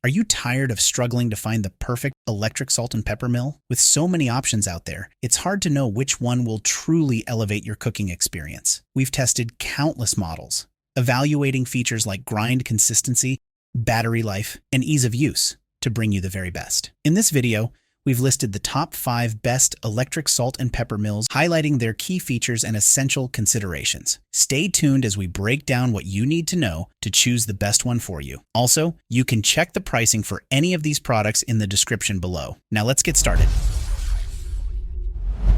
Are you tired of struggling to find the perfect electric salt and pepper mill? With so many options out there, it's hard to know which one will truly elevate your cooking experience. We've tested countless models, evaluating features like grind consistency, battery life, and ease of use to bring you the very best. In this video, we've listed the top 5 best electric salt and pepper mills, highlighting their key features and essential considerations. Stay tuned as we break down what you need to know to choose the best one for you. Also, you can check the pricing for any of these products in the description below. Now let's get started.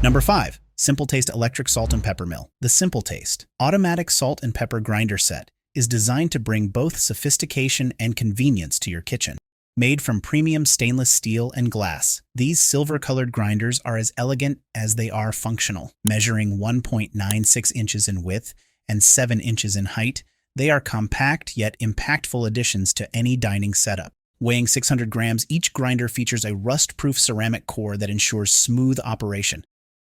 Number 5. SIMPLETASTE Electric Salt and Pepper Mill. The SIMPLETASTE Automatic Salt and Pepper Grinder Set is designed to bring both sophistication and convenience to your kitchen. Made from premium stainless steel and glass, these silver-colored grinders are as elegant as they are functional. Measuring 1.96 inches in width and 7 inches in height, they are compact yet impactful additions to any dining setup. Weighing 600 grams, each grinder features a rust-proof ceramic core that ensures smooth operation.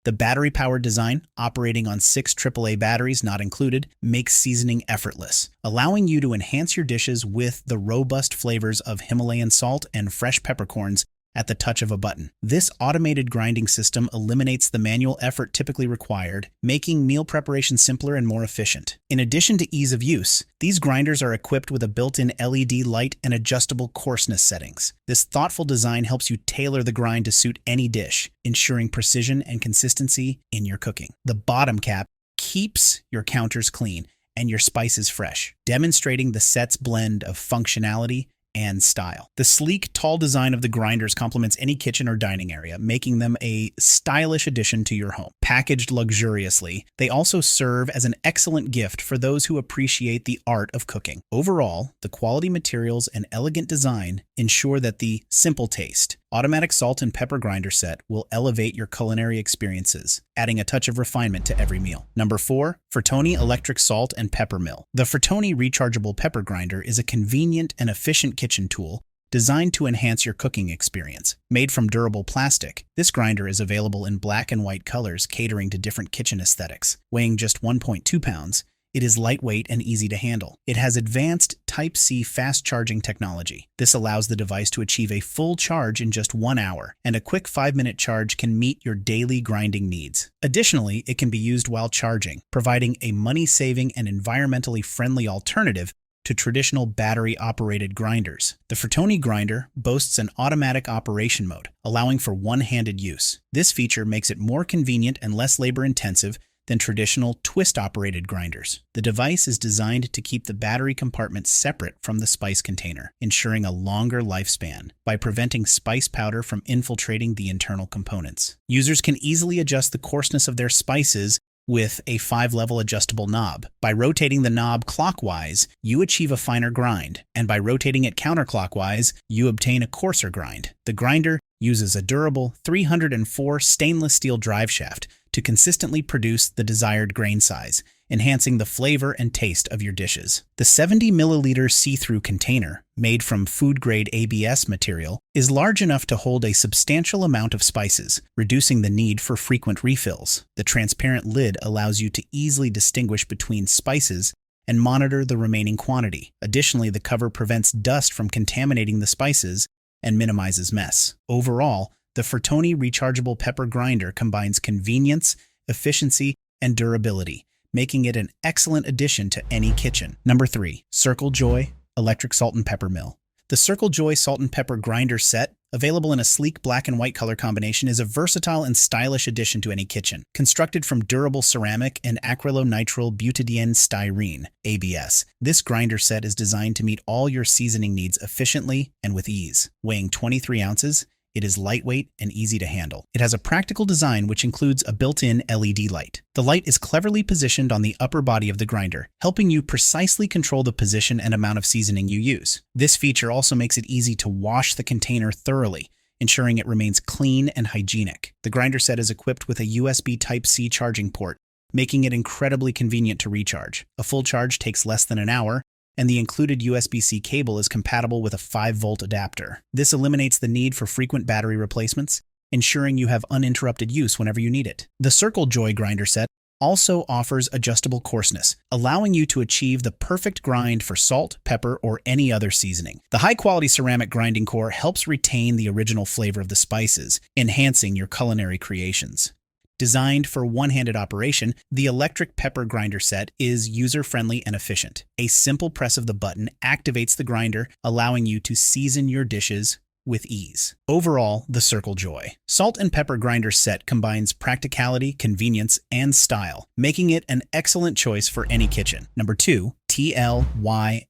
The battery-powered design, operating on 6 AAA batteries not included, makes seasoning effortless, allowing you to enhance your dishes with the robust flavors of Himalayan salt and fresh peppercorns at the touch of a button. This automated grinding system eliminates the manual effort typically required, making meal preparation simpler and more efficient. In addition to ease of use, these grinders are equipped with a built-in LED light and adjustable coarseness settings. This thoughtful design helps you tailor the grind to suit any dish, ensuring precision and consistency in your cooking. The bottom cap keeps your counters clean and your spices fresh, demonstrating the set's blend of functionality and style. The sleek, tall design of the grinders complements any kitchen or dining area, making them a stylish addition to your home. Packaged luxuriously, they also serve as an excellent gift for those who appreciate the art of cooking. Overall, the quality materials and elegant design ensure that the SIMPLETASTE Automatic Salt and Pepper Grinder Set will elevate your culinary experiences, adding a touch of refinement to every meal. Number 4. FRTONYI Electric Salt and Pepper Mill. The FRTONYI Rechargeable Pepper Grinder is a convenient and efficient kitchen tool designed to enhance your cooking experience. Made from durable plastic, this grinder is available in black and white colors, catering to different kitchen aesthetics. Weighing just 1.2 pounds, it is lightweight and easy to handle. It has advanced Type-C fast charging technology. This allows the device to achieve a full charge in just 1 hour, and a quick 5-minute charge can meet your daily grinding needs. Additionally, it can be used while charging, providing a money-saving and environmentally friendly alternative to traditional battery-operated grinders. The FRTONYI grinder boasts an automatic operation mode, allowing for one-handed use. This feature makes it more convenient and less labor-intensive than traditional twist-operated grinders. The device is designed to keep the battery compartment separate from the spice container, ensuring a longer lifespan by preventing spice powder from infiltrating the internal components. Users can easily adjust the coarseness of their spices with a 5-level adjustable knob. By rotating the knob clockwise, you achieve a finer grind, and by rotating it counterclockwise, you obtain a coarser grind. The grinder uses a durable 304 stainless steel drive shaft to consistently produce the desired grain size, enhancing the flavor and taste of your dishes. The 70-milliliter see-through container, made from food-grade ABS material, is large enough to hold a substantial amount of spices, reducing the need for frequent refills. The transparent lid allows you to easily distinguish between spices and monitor the remaining quantity. Additionally, the cover prevents dust from contaminating the spices and minimizes mess. Overall, the FRTONYI Rechargeable Pepper Grinder combines convenience, efficiency, and durability, making it an excellent addition to any kitchen. Number 3. Circle Joy Electric Salt and Pepper Mill. The Circle Joy Salt and Pepper Grinder Set, available in a sleek black and white color combination, is a versatile and stylish addition to any kitchen. Constructed from durable ceramic and acrylonitrile butadiene styrene (ABS), this grinder set is designed to meet all your seasoning needs efficiently and with ease. Weighing 23 ounces, it is lightweight and easy to handle. It has a practical design which includes a built-in LED light. The light is cleverly positioned on the upper body of the grinder, helping you precisely control the position and amount of seasoning you use. This feature also makes it easy to wash the container thoroughly, ensuring it remains clean and hygienic. The grinder set is equipped with a USB Type-C charging port, making it incredibly convenient to recharge. A full charge takes less than an hour, and the included USB-C cable is compatible with a 5-volt adapter. This eliminates the need for frequent battery replacements, ensuring you have uninterrupted use whenever you need it. The Circle Joy grinder set also offers adjustable coarseness, allowing you to achieve the perfect grind for salt, pepper, or any other seasoning. The high-quality ceramic grinding core helps retain the original flavor of the spices, enhancing your culinary creations. Designed for one-handed operation, the electric pepper grinder set is user-friendly and efficient. A simple press of the button activates the grinder, allowing you to season your dishes with ease. Overall, the Circle Joy Salt and Pepper Grinder Set combines practicality, convenience, and style, making it an excellent choice for any kitchen. Number 2, TLYSXPRO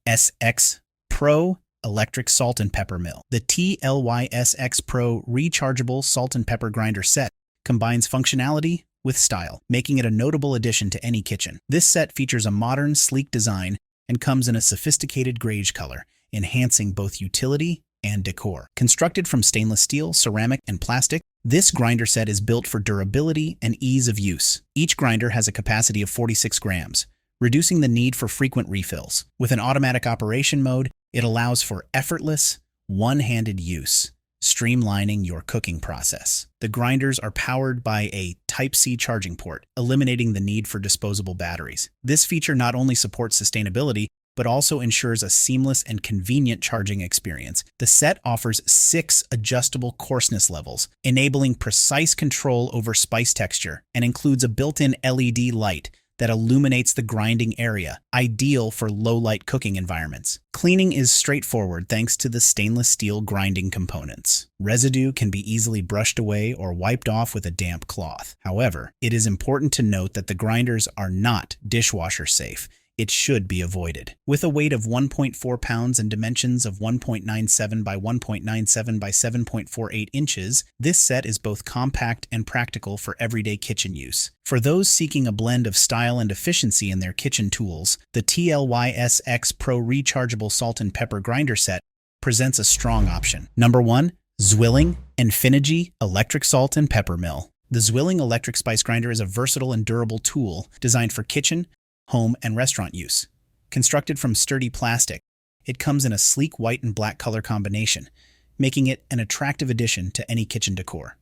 Electric Salt and Pepper Mill. The TLYSXPRO Rechargeable Salt and Pepper Grinder Set combines functionality with style, making it a notable addition to any kitchen. This set features a modern, sleek design and comes in a sophisticated greige color, enhancing both utility and decor. Constructed from stainless steel, ceramic, and plastic, this grinder set is built for durability and ease of use. Each grinder has a capacity of 46 grams, reducing the need for frequent refills. With an automatic operation mode, it allows for effortless, one-handed use, streamlining your cooking process. The grinders are powered by a Type-C charging port, eliminating the need for disposable batteries. This feature not only supports sustainability, but also ensures a seamless and convenient charging experience. The set offers 6 adjustable coarseness levels, enabling precise control over spice texture, and includes a built-in LED light that illuminates the grinding area, ideal for low-light cooking environments. Cleaning is straightforward thanks to the stainless steel grinding components. Residue can be easily brushed away or wiped off with a damp cloth. However, it is important to note that the grinders are not dishwasher safe. It should be avoided. With a weight of 1.4 pounds and dimensions of 1.97 by 1.97 by 7.48 inches, this set is both compact and practical for everyday kitchen use. For those seeking a blend of style and efficiency in their kitchen tools, the TLYSXPRO Rechargeable Salt and Pepper Grinder Set presents a strong option. Number 1, ZWILLING Enfinigy Electric Salt and Pepper Mill. The ZWILLING Electric Spice Grinder is a versatile and durable tool designed for kitchen, home, and restaurant use. Constructed from sturdy plastic, it comes in a sleek white and black color combination, making it an attractive addition to any kitchen decor.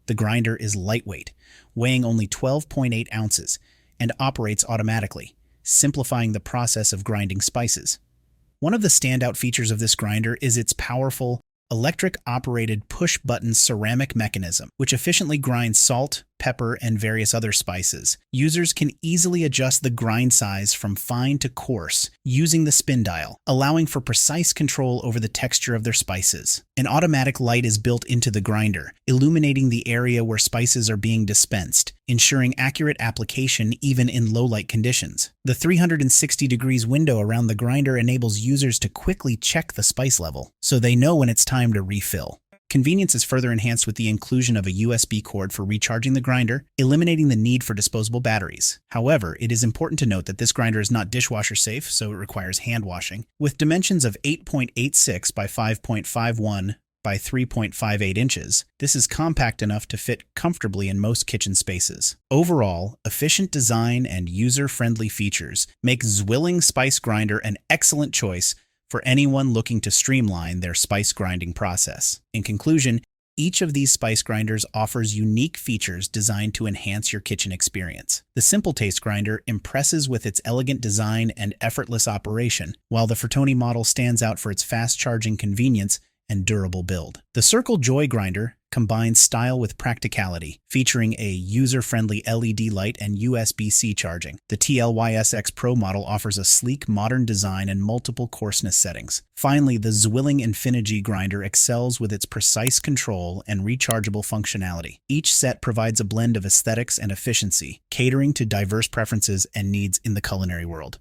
The grinder is lightweight, weighing only 12.8 ounces, and operates automatically, simplifying the process of grinding spices. One of the standout features of this grinder is its powerful, electric-operated push-button ceramic mechanism, which efficiently grinds salt, pepper, and various other spices. Users can easily adjust the grind size from fine to coarse using the spin dial, allowing for precise control over the texture of their spices. An automatic light is built into the grinder, illuminating the area where spices are being dispensed, ensuring accurate application even in low-light conditions. The 360 degrees window around the grinder enables users to quickly check the spice level, so they know when it's time to refill. Convenience is further enhanced with the inclusion of a USB cord for recharging the grinder, eliminating the need for disposable batteries. However, it is important to note that this grinder is not dishwasher safe, so it requires hand washing. With dimensions of 8.86 by 5.51 by 3.58 inches, this is compact enough to fit comfortably in most kitchen spaces. Overall, efficient design and user-friendly features make ZWILLING Spice Grinder an excellent choice for anyone looking to streamline their spice grinding process. In conclusion, each of these spice grinders offers unique features designed to enhance your kitchen experience. The SIMPLETASTE grinder impresses with its elegant design and effortless operation, while the FRTONYI model stands out for its fast-charging convenience and durable build. The Circle Joy grinder combines style with practicality, featuring a user-friendly LED light and USB-C charging. The TLYSXPRO model offers a sleek, modern design and multiple coarseness settings. Finally, the ZWILLING Enfinigy grinder excels with its precise control and rechargeable functionality. Each set provides a blend of aesthetics and efficiency, catering to diverse preferences and needs in the culinary world.